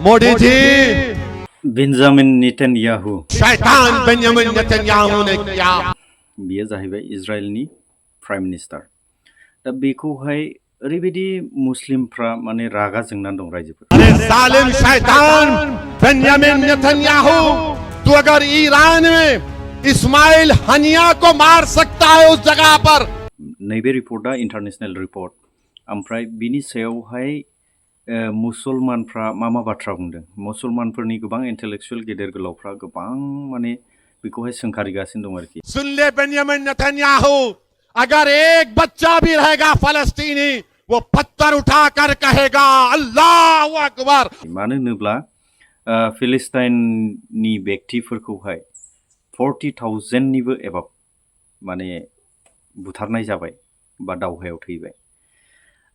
Modi ji, Benjamin Netanyahu शैतान Benjamin Netanyahu ने किया। बियो जाहैबाय इजराइलनि प्राइम मिनिस्टार। दा बेखौहाय ओरैबायदि मुस्लिमफ्रा माने रागा जोंनानै दं रायजोफोर। अरे जालिम शैतान बेंजामिन नेतन्याहू, तू अगर ईरान में इस्माइल हनिया को मार सकता है उस जगह पर। नैबे रिपर्टआ इन्टारनेशनेल रिपर्ट। ओमफ्राय बिनि सायावहाय मुसलमानफ्रा मा बाथ्रा बुंदों, मुसलमानफोरनि गोबां इन्टेलेक्चुएल गेदेर गोलावफ्रा गोबां माने बेखौहाय सोंखारिगासिनो दं आरोखि। सुन ले बेंजामिन नेतन्याहू, अगर एक बच्चा भी रहेगा फलस्तीनी, वो पत्थर उठाकर कहेगा अल्लाहु अकबर। मानो होनोब्ला फिलिस्ताइननि व्यक्तिफोरखौहाय 40,000निबो एबाब माने बुथारनाय जाबाय बा दावहायाव थैबाय।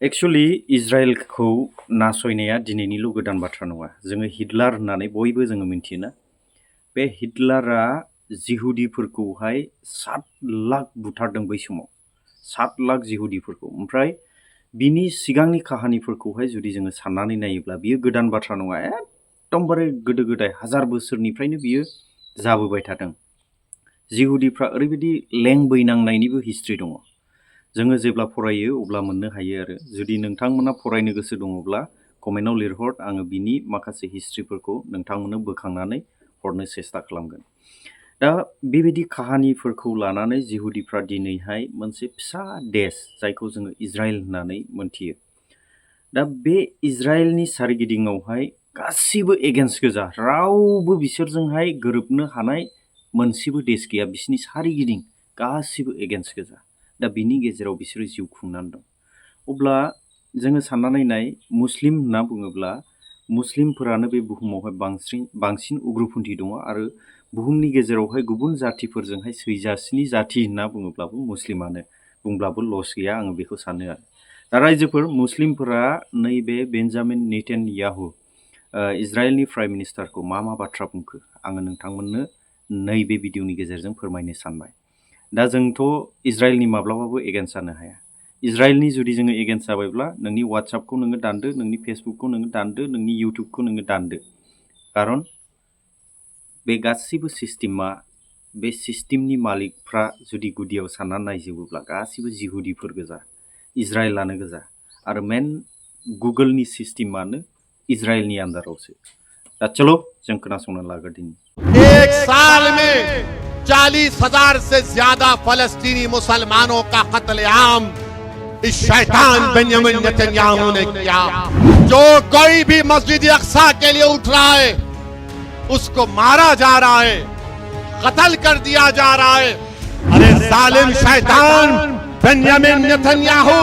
एक्चुअली इजराइलखौ नासयनाया दिनैनिल' गोदान बाथ्रा नङा। जोङो हिटलार होननानै बयबो जोङो मिन्थियोना। बे हिटलारा जिहुदिफोरखौहाय 7 लाख बुथारदों बै समाव, 7 लाख जिहुदिफोरखौ। ओमफ्राय बिनि सिगांनि काहानिफोरखौहाय जुदि जोङो साननानै नायोब्ला बियो गोदान बाथ्रा नङा। एकदमबारे गोदो गोदाय 1000 बोसोरनिफ्रायनो बियो जाबोबाय थादों। जिहुदिफ्रा ओरैबायदि लेंबैनांनायनिबो हिस्ट्रि दङ। जोङो जेब्ला फरायो अब्ला मोननो हायो आरो जुदि नोंथांमोना फरायनो गोसो दङब्ला कमेन्टआव लिरहर, आङो बिनि माखासे हिस्ट्रिफोरखौ नोंथांमोननो बोखांनानै हरनो सेस्था खालामगोन। दा बेबायदि काहानिफोरखौ लानानै जिहुदिफ्रा दिनैहाय मोनसे फिसा देश जायखौ जोङो इजराइल होननानै मोनथियो। दा बे इजराइलनि सारिगिदिङावहाय गासिबो एगेन्स्ट गोजा, रावबो बिसोरजोंहाय गोरोबनो हानाय मोनसेबो देश गैया। बिसोरनि सारिगिदिं गासिबो एगेन्स्ट गोजा। दा बिनि गेजेराव बिसोरो जिउ खुंनानै दं। अब्ला जोङो साननानै नाय, मुस्लिम होनना बुङोब्ला मुस्लिमफोरानो बे बुहुमावहाय बांसिन उग्रपन्थी दङ आरो बुहुमनि गेजेरावहाय गुबुन जातिफोरजोंहाय सैजासिनि जाति होनना बुङोब्लाबो मुस्लिमानो बुंब्लाबो लस गैया, आङो बेखौ सानो आरो। दा रायजोफोर, मुस्लिमफोरा नैबे बेन्जामिन नेतान्याहु इजराइलनि प्राइम मिनिस्टारखौ मा बाथ्रा बुंखो आङो नोंथांमोननो नैबे भिडिअनि गेजेरजों फोरमायनो सानबाय। दा जोंथ' इजराइलनि माब्लाबाबो एगेन्स्ट जानो हाया। इजराइलनि जुदि जोङो एगेन्स्ट जाबायब्ला नोंनि वाट्सएपखौ नोङो दानदो, नोंनि फेसबुकखौ नोङो दानदो, नोंनि इउटुबखौ नोङो दानदो। खारन बे गासिबो सिस्टेमा, बे सिस्टेमनि मालिकफ्रा जुदि गुदियाव साननानै नायजोबोब्ला गासिबो जिहुदिफोर गोजा, इजराइलानो गोजा आरो मेन गुगोलनि सिस्टेमानो इजराइलनि आन्दारावसो। दा चलो जों खोनासंना लाग्रोदिनि। एक साल में 40,000 से ज्यादा फलस्तीनी मुसलमानों का कत्लेआम इस शैतान बेंजामिन नेतन्याहू ने किया। जो कोई भी मस्जिद अक्सा के लिए उठ रहा है उसको मारा जा रहा है, कत्ल कर दिया जा रहा है। अरे जालिम शैतान बेंजामिन नेतन्याहू,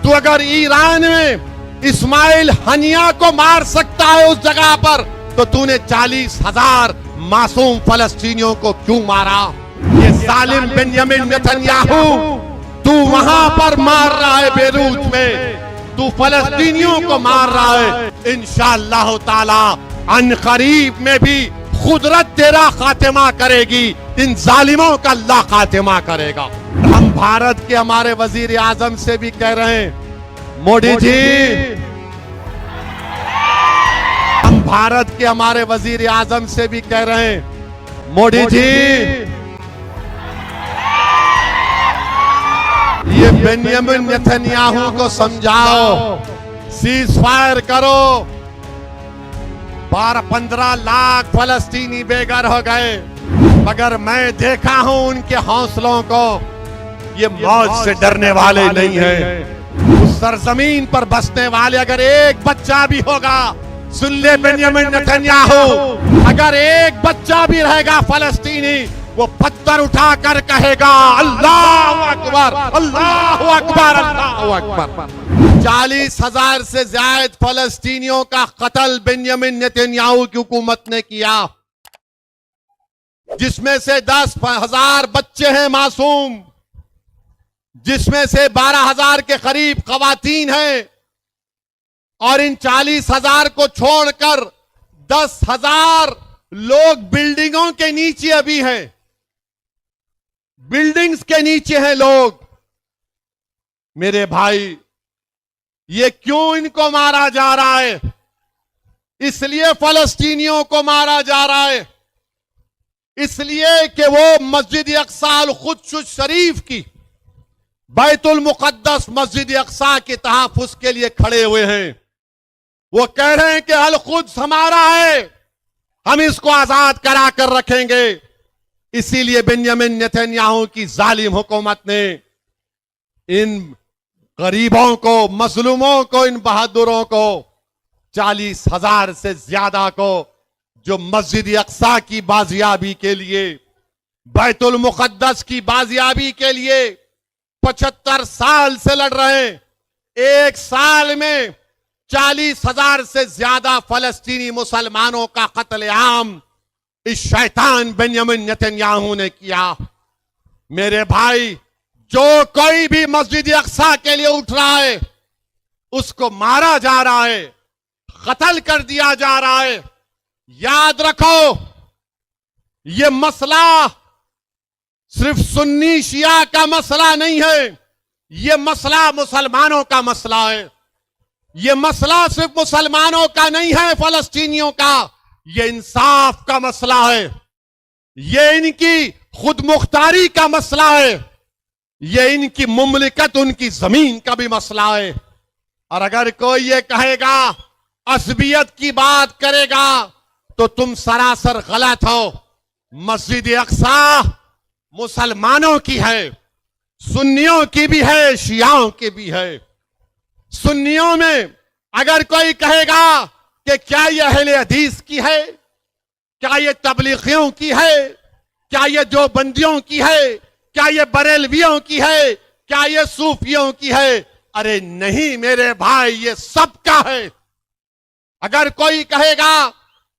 तू अगर ईरान में इस्माइल हनिया को मार सकता है उस जगह पर, तो तूने 40,000 मासूम फलस्तीनियों को क्यों मारा? ये जालिम बेंजामिन नेतन्याहू, तू वहां पर मार रहा है बेरूत में, तू फलस्तीनियों को मार रहा है। इंशाअल्लाह ताला अन करीब में भी खुदरत तेरा खातिमा करेगी, इन जालिमों का अल्लाह खातिमा करेगा। हम भारत के हमारे वजीर आजम से भी कह रहे हैं, मोदी जी, हम भारत के हमारे वजीर आजम से भी कह रहे हैं, मोदी जी, ये बेंजामिन नेतन्याहू को समझाओ, सीज फायर करो। 12-15 लाख फलस्तीनी बेघर हो गए, मगर मैं देखा हूं उनके हौसलों को, ये मौत से डरने वाले नहीं हैं। उस सरजमीन पर बसने वाले अगर एक बच्चा भी होगा, सुन ले बेंजामिन नेतन्याहू, अगर एक बच्चा भी रहेगा फलस्तीनी, वो पत्थर उठाकर कहेगा अल्लाहु अकबर, अल्लाहु अकबर, अल्लाहु अकबर। 40,000 से ज्यादा फलस्तीनियों का कत्ल बेंजामिन नेतन्याहू की हुकूमत ने किया, जिसमें से 10,000 बच्चे हैं मासूम, जिसमें से 12,000 के करीब खवातीन हैं, और इन 40,000 को छोड़कर 10,000 लोग बिल्डिंगों के नीचे अभी हैं, बिल्डिंग्स के नीचे हैं लोग। मेरे भाई, ये क्यों इनको मारा जा रहा है? اس لیے فلسطینیوں کو مارا جا رہا ہے، اس لیے کہ وہ مسجد اقصی القدس شریف کی، بیت المقدس مسجد اقصی کے تحفظ کے لیے کھڑے ہوئے ہیں۔ وہ کہہ رہے ہیں کہ القدس ہمارا ہے، ہم اس کو آزاد کرا کر رکھیں گے۔ اسی لیے بنیامین نتنیاہو کی ظالم حکومت نے ان غریبوں کو، مظلوموں کو، ان بہادروں کو 40,000 سے زیادہ کو جو مسجد اقصی کی بازیابی کے لیے، بیت المقدس کی بازیابی کے لیے 75 سال سے لڑ رہے ہیں، ایک سال میں 40,000 سے زیادہ فلسطینی مسلمانوں کا قتل عام اس شیطان بنیامین نتنیاہو نے کیا۔ میرے بھائی، جو کوئی بھی مسجد اقصی کے لیے اٹھ رہا ہے اس کو مارا جا رہا ہے، قتل کر دیا جا رہا ہے۔ یاد رکھو، یہ مسئلہ صرف سنی شیعہ کا مسئلہ نہیں ہے، یہ مسئلہ مسلمانوں کا مسئلہ ہے۔ یہ مسئلہ صرف مسلمانوں کا نہیں ہے، فلسطینیوں کا، یہ انصاف کا مسئلہ ہے، یہ ان کی خود مختاری کا مسئلہ ہے، یہ ان کی مملکت، ان کی زمین کا بھی مسئلہ ہے۔ اور اگر کوئی یہ کہے گا، عصبیت کی بات کرے گا، تو تم سراسر غلط ہو۔ مسجد اقصی مسلمانوں کی ہے، سنیوں کی بھی ہے، شیعوں کی بھی ہے۔ سنیوں میں اگر کوئی کہے گا کہ کیا یہ اہل حدیث کی ہے، کیا یہ تبلیغیوں کی ہے، کیا یہ دیوبندیوں کی ہے، کیا یہ بریلویوں کی ہے، کیا یہ صوفیوں کی ہے؟ ارے نہیں میرے بھائی، یہ سب کا ہے۔ اگر کوئی کہے گا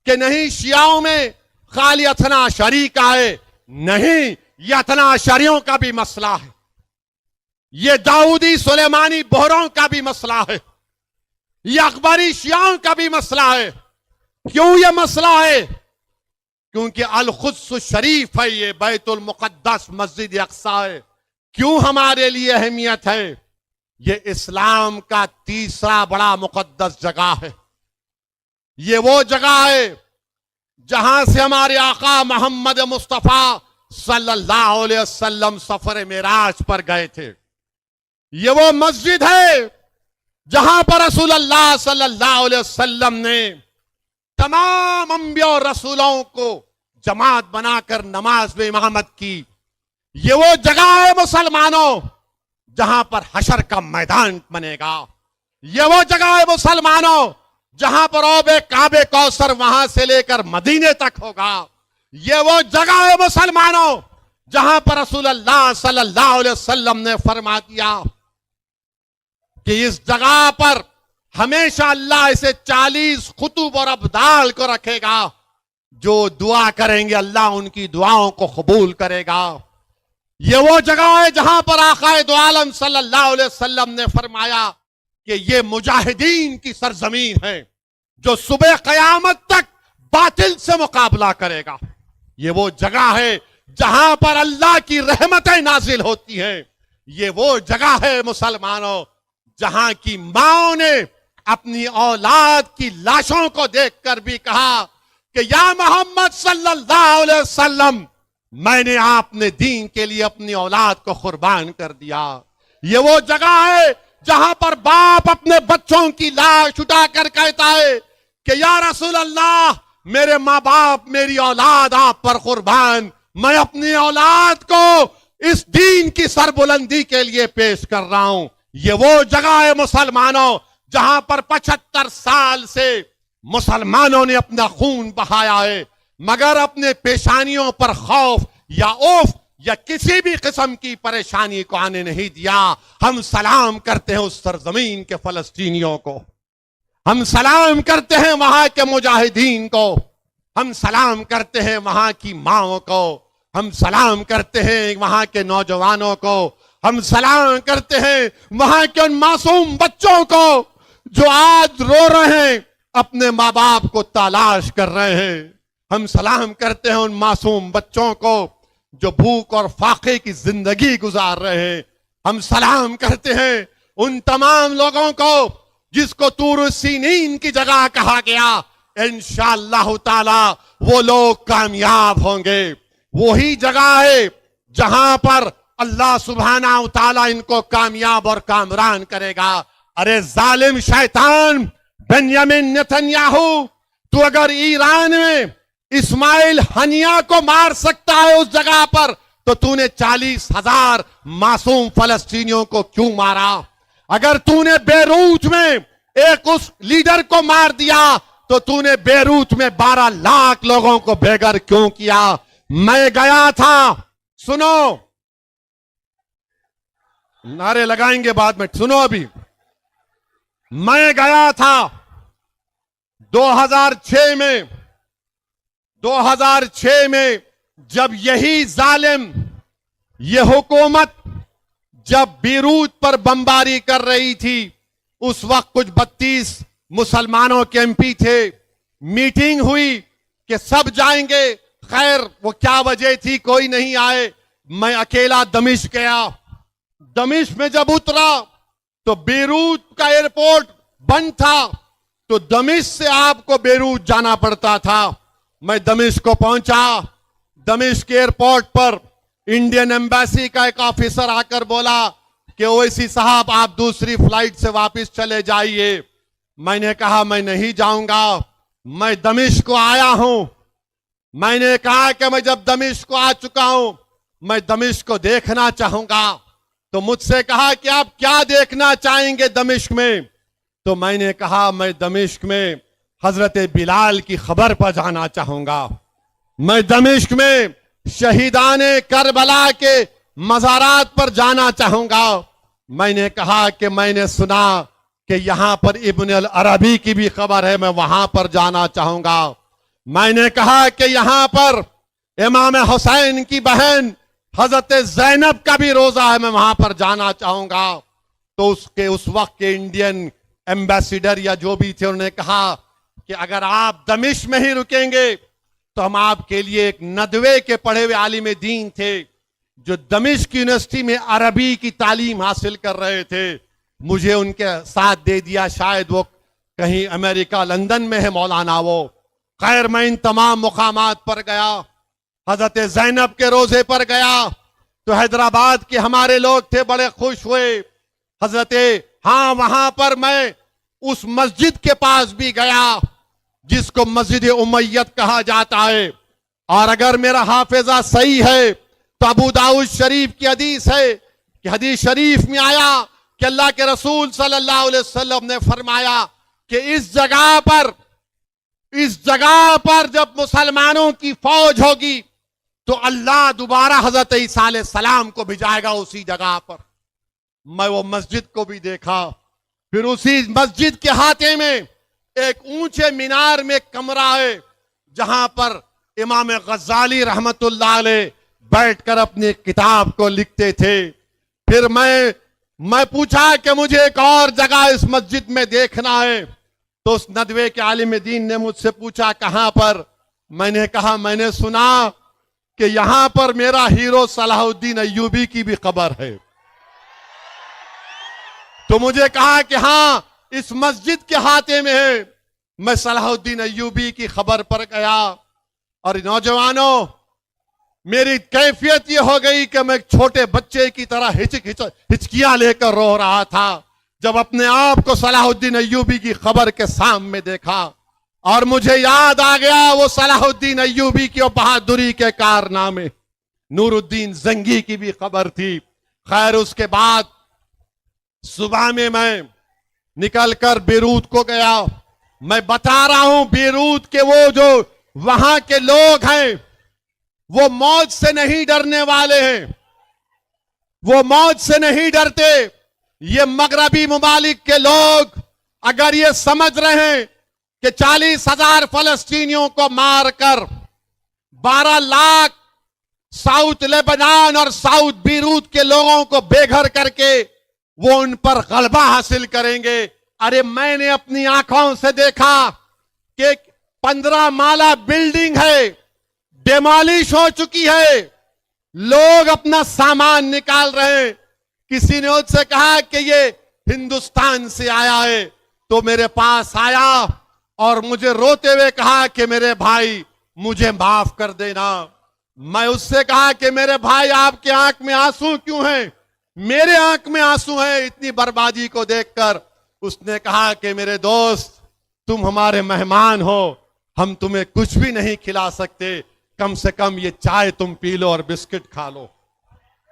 کہ نہیں شیعوں میں خالی اثنا عشری کا ہے، نہیں، یہ اثنا عشریوں کا بھی مسئلہ ہے، یہ داؤدی سلیمانی بہروں کا بھی مسئلہ ہے، یہ اکبری شیعوں کا بھی مسئلہ ہے۔ کیوں یہ مسئلہ ہے؟ کیونکہ القدس شریف ہے، یہ بیت المقدس مسجد اقصی ہے۔ کیوں ہمارے لیے اہمیت ہے؟ یہ اسلام کا تیسرا بڑا مقدس جگہ ہے۔ یہ وہ جگہ ہے جہاں سے ہمارے آقا محمد مصطفیٰ صلی اللہ علیہ وسلم سفر معراج پر گئے تھے۔ یہ وہ مسجد ہے جہاں پر رسول اللہ صلی اللہ علیہ وسلم نے تمام انبیاء اور رسولوں کو جماعت بنا کر نماز میں امامت کی۔ یہ وہ جگہ ہے مسلمانوں جہاں پر حشر کا میدان بنے گا۔ یہ وہ جگہ ہے مسلمانوں جہاں پر آب کعب کوثر وہاں سے لے کر مدینے تک ہوگا۔ یہ وہ جگہ ہے مسلمانوں جہاں پر رسول اللہ صلی اللہ علیہ وسلم نے فرما دیا کہ اس جگہ پر ہمیشہ اللہ اسے 40 قطب اور ابدال کو رکھے گا، جو دعا کریں گے اللہ ان کی دعاؤں کو قبول کرے گا۔ یہ وہ جگہ ہے جہاں پر آقا دو عالم صلی اللہ علیہ وسلم نے فرمایا کہ یہ مجاہدین کی سرزمین ہے جو صبح قیامت تک باطل سے مقابلہ کرے گا۔ یہ وہ جگہ ہے جہاں پر اللہ کی رحمتیں نازل ہوتی ہیں۔ یہ وہ جگہ ہے مسلمانوں جہاں کی ماں نے اپنی اولاد کی لاشوں کو دیکھ کر بھی کہا کہ یا محمد صلی اللہ علیہ وسلم، میں نے آپ نے دین کے لیے اپنی اولاد کو قربان کر دیا۔ یہ وہ جگہ ہے جہاں پر باپ اپنے بچوں کی لاش اٹھا کر کہتا ہے کہ یا رسول اللہ، میرے ماں باپ، میری اولاد آپ پر قربان، میں اپنی اولاد کو اس دین کی سربلندی کے لیے پیش کر رہا ہوں۔ یہ وہ جگہ ہے مسلمانوں جہاں پر 75 سال سے مسلمانوں نے اپنا خون بہایا ہے، مگر اپنے پیشانیوں پر خوف یا اوف یا کسی بھی قسم کی پریشانی کو آنے نہیں دیا۔ ہم سلام کرتے ہیں اس سرزمین کے فلسطینیوں کو، ہم سلام کرتے ہیں وہاں کے مجاہدین کو، ہم سلام کرتے ہیں وہاں کی ماں کو، ہم سلام کرتے ہیں وہاں کے نوجوانوں کو، ہم سلام کرتے ہیں وہاں کے ان معصوم بچوں کو جو آج رو رہے ہیں، اپنے ماں باپ کو تلاش کر رہے ہیں۔ ہم سلام کرتے ہیں ان معصوم بچوں کو جو بھوک اور فاقے کی زندگی گزار رہے ہیں۔ ہم سلام کرتے ہیں ان تمام لوگوں کو جس کو طور سینین کی جگہ کہا گیا، इंशाअल्लाह ताला वो लोग कामयाब होंगे। वही जगह है जहां पर अल्लाह सुब्हाना व ताला इनको कामयाब और कामरान करेगा। अरे जालिम शैतान बेंयामिन नेतन्याहू, तू अगर ईरान में इस्माइल हनिया को मार सकता है उस जगह पर, तो तूने 40,000 मासूम फलस्तीनियों को क्यों मारा? अगर तूने बेरूत में एक उस लीडर को मार दिया, तो तूने बेरूत में 12 लाख लोगों को बेघर क्यों किया? मैं गया था, सुनो, नारे लगाएंगे बाद में, सुनो अभी। मैं गया था 2006 में जब यही जालिम, ये हुकूमत जब बीरूत पर बमबारी कर रही थी, उस वक्त कुछ 32 मुसलमानों के एमपी थे। मीटिंग हुई कि सब जाएंगे, खैर वो क्या वजह थी कोई नहीं आए। मैं अकेला दमिश्क गया। दमिश्क में जब उतरा तो बेरूत का एयरपोर्ट बंद था, तो दमिश्क से आपको बेरूत जाना पड़ता था। मैं दमिश्क को पहुंचा। दमिश्क एयरपोर्ट पर इंडियन एम्बेसी का एक ऑफिसर आकर बोला कि ओवैसी साहब आप दूसरी फ्लाइट से वापस चले जाइए। मैंने कहा मैं नहीं जाऊंगा, मैं दमिश्क को आया हूं। मैंने कहा कि मैं जब दमिश्क को आ चुका हूं, मैं दमिश्क को देखना चाहूंगा। तो मुझसे कहा कि आप क्या देखना चाहेंगे दमिश्क में? तो मैंने कहा मैं दमिश्क में हजरत बिलाल की खबर पर जाना चाहूंगा। मैं दमिश्क में शहीदाने करबला के मज़ारात पर जाना चाहूंगा। मैंने कहा कि मैंने सुना कि यहां पर इब्न अल अरबी की भी खबर है, मैं वहां पर जाना चाहूंगा। मैंने कहा कि यहां पर इमाम हुसैन की बहन हजरत ज़ैनब का भी रोजा है, मैं वहां पर जाना चाहूंगा। तो उसके उस वक्त के इंडियन एम्बेसडर या जो भी थे, उन्होंने कहा कि अगर आप दमिश्क में ही रुकेंगे तो हम आपके लिए, एक नदवे के पढ़े हुए आलिम दीन थे जो दमिश्क यूनिवर्सिटी में अरबी की तालीम हासिल कर रहे थे, मुझे उनके साथ दे दिया। शायद वो कहीं अमेरिका लंदन में है मौलाना वो। खैर मैं इन तमाम मुकामात पर गया। हजरत ज़ैनब के रोजे पर गया तो हैदराबाद के हमारे लोग थे, बड़े खुश हुए। हाँ, वहां पर मैं उस मस्जिद के पास भी गया जिसको मस्जिद उमैयद कहा जाता है। और अगर मेरा हाफिजा सही है तो अबू दाऊद शरीफ की हदीस है कि हदीस शरीफ में आया कि अल्लाह के रसूल सल्लल्लाहु अलैहि वसल्लम ने फरमाया कि इस जगह पर जब मुसलमानों की फौज होगी तो अल्लाह दोबारा हजरत ईसा अलैहि सलाम को भिजाएगा उसी जगह पर। मैं वो मस्जिद को भी देखा। फिर उसी मस्जिद के हाथे में एक ऊंचे मीनार में एक कमरा है जहां पर इमाम गज़ाली रहमतुल्लाह अलैह बैठकर अपनी किताब को लिखते थे। फिर मैं पूछा कि मुझे एक और जगह इस मस्जिद में देखना है। तो उस नदवे के आलिम दीन ने मुझसे पूछा कहां पर? मैंने कहा मैंने सुना कि यहां पर मेरा हीरो सलाहुद्दीन अय्यूबी की भी खबर है। तो मुझे कहा कि हाँ, इस मस्जिद के हाथे में है। मैं सलाहुद्दीन अय्यूबी की खबर पर गया। और नौजवानों, मेरी कैफियत ये हो गई कि मैं एक छोटे बच्चे की तरह हिचकियां लेकर रो रहा था जब अपने आप को सलाहुद्दीन अय्यूबी की खबर के सामने देखा। और मुझे याद आ गया वो सलाहुद्दीन अय्यूबी की बहादुरी के कारनामे। नूरुद्दीन जंगी की भी खबर थी। खैर उसके बाद सुबह में मैं निकलकर बेरूत को गया। मैं बता रहा हूं, बेरूत के वो जो वहां के लोग हैं वो मौत से नहीं डरने वाले हैं, वो मौत से नहीं डरते। ये मगरबी मुमालिक के लोग अगर ये समझ रहे हैं कि 40,000 फलस्तीनियों को मारकर 12 लाख साउथ लेबनान और साउथ बेरूत के लोगों को बेघर करके वो उन पर गलबा हासिल करेंगे। अरे मैंने अपनी आंखों से देखा कि 15 माला बिल्डिंग है, डेमोलिश हो चुकी है, लोग अपना सामान निकाल रहे हैं। किसी ने उससे कहा कि ये हिंदुस्तान से आया है, तो मेरे पास आया اور مجھے روتے ہوئے کہا کہ میرے بھائی مجھے معاف کر دینا. میں اس سے کہا کہ میرے بھائی آپ کے آنکھ میں آنسو کیوں ہیں؟ میرے آنکھ میں آنسو ہیں اتنی بربادی کو دیکھ کر. اس نے کہا کہ میرے دوست تم ہمارے مہمان ہو, ہم تمہیں کچھ بھی نہیں کھلا سکتے, کم سے کم یہ چائے تم پی لو اور بسکٹ کھا لو.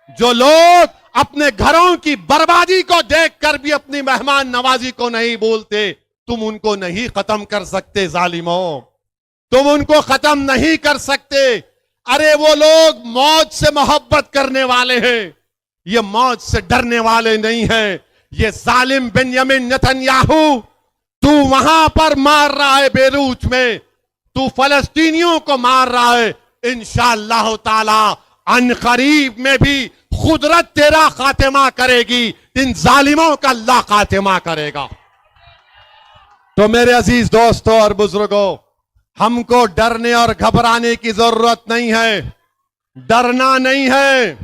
جو لوگ اپنے گھروں کی بربادی کو دیکھ کر بھی اپنی مہمان نوازی کو نہیں بولتے, تم ان کو نہیں ختم کر سکتے ظالموں, تم ان کو ختم نہیں کر سکتے. ارے وہ لوگ موت سے محبت کرنے والے ہیں, یہ موت سے ڈرنے والے نہیں ہیں. یہ ظالم بنیامین نتنیاہو, تو وہاں پر مار رہا ہے بیروت میں, تو فلسطینیوں کو مار رہا ہے. انشاءاللہ تعالی ان قریب میں بھی قدرت تیرا خاتمہ کرے گی, ان ظالموں کا اللہ خاتمہ کرے گا. تو میرے عزیز دوستوں اور بزرگوں, ہم کو ڈرنے اور گھبرانے کی ضرورت نہیں ہے, ڈرنا نہیں ہے.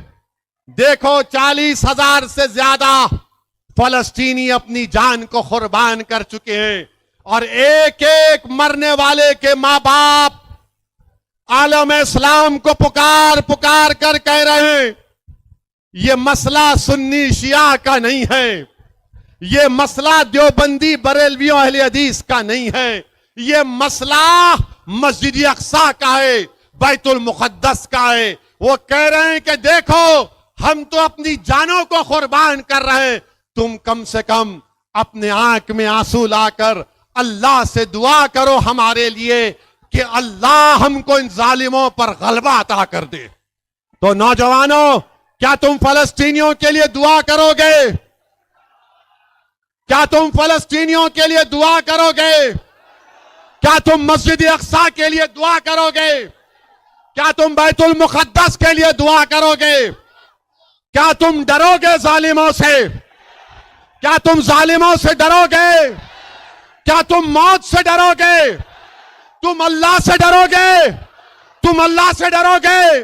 دیکھو 40,000 سے زیادہ فلسطینی اپنی جان کو قربان کر چکے ہیں, اور ایک ایک مرنے والے کے ماں باپ عالم اسلام کو پکار پکار کر کہہ رہے ہیں یہ مسئلہ سنی شیعہ کا نہیں ہے, یہ مسئلہ دیوبندی بریلویوں اہل حدیث کا نہیں ہے, یہ مسئلہ مسجد اقصی کا ہے, بیت المقدس کا ہے. وہ کہہ رہے ہیں کہ دیکھو ہم تو اپنی جانوں کو قربان کر رہے ہیں, تم کم سے کم اپنے آنکھ میں آنسو لا کر اللہ سے دعا کرو ہمارے لیے کہ اللہ ہم کو ان ظالموں پر غلبہ عطا کر دے. تو نوجوانوں, کیا تم فلسطینیوں کے لیے دعا کرو گے؟ کیا تم فلسطینیوں کے لیے دعا کرو گے؟ کیا تم مسجد اقصی کے لیے دعا کرو گے؟ کیا تم بیت المقدس کے لیے دعا کرو گے؟ کیا تم ڈرو گے ظالموں سے؟ کیا تم ظالموں سے ڈرو گے؟ کیا تم موت سے ڈرو گے؟ تم اللہ سے ڈرو گے؟ تم اللہ سے ڈرو گے؟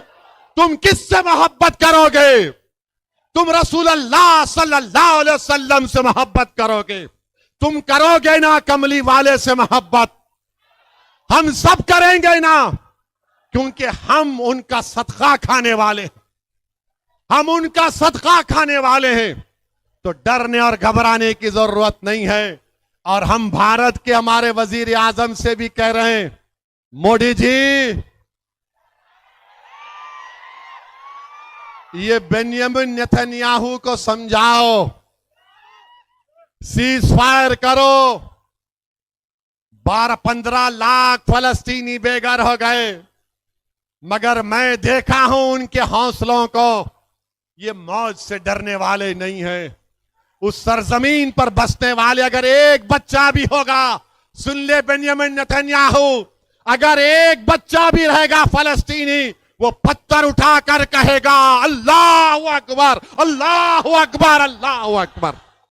تم کس سے محبت کرو گے؟ تم رسول اللہ صلی اللہ علیہ وسلم سے محبت کرو گے. تم کرو گے نا کملی والے سے محبت؟ ہم سب کریں گے نا, کیونکہ ہم ان کا صدقہ کھانے والے ہیں, ہم ان کا صدقہ کھانے والے ہیں. تو ڈرنے اور گھبرانے کی ضرورت نہیں ہے. اور ہم بھارت کے ہمارے وزیر اعظم سے بھی کہہ رہے ہیں, مودی جی یہ بنیامین نتنیاہو کو سمجھاؤ, سیز فائر کرو. 12-15 لاکھ فلسطینی بے گھر ہو گئے, مگر میں دیکھا ہوں ان کے حوصلوں کو, یہ موت سے ڈرنے والے نہیں ہیں. اس سرزمین پر بسنے والے اگر ایک بچہ بھی ہوگا, سن لے بنیامین نتنیاہو, اگر ایک بچہ بھی رہے گا فلسطینی, وہ پتھر اٹھا کر کہے گا اللہ اکبر اللہ اکبر اللہ اکبر.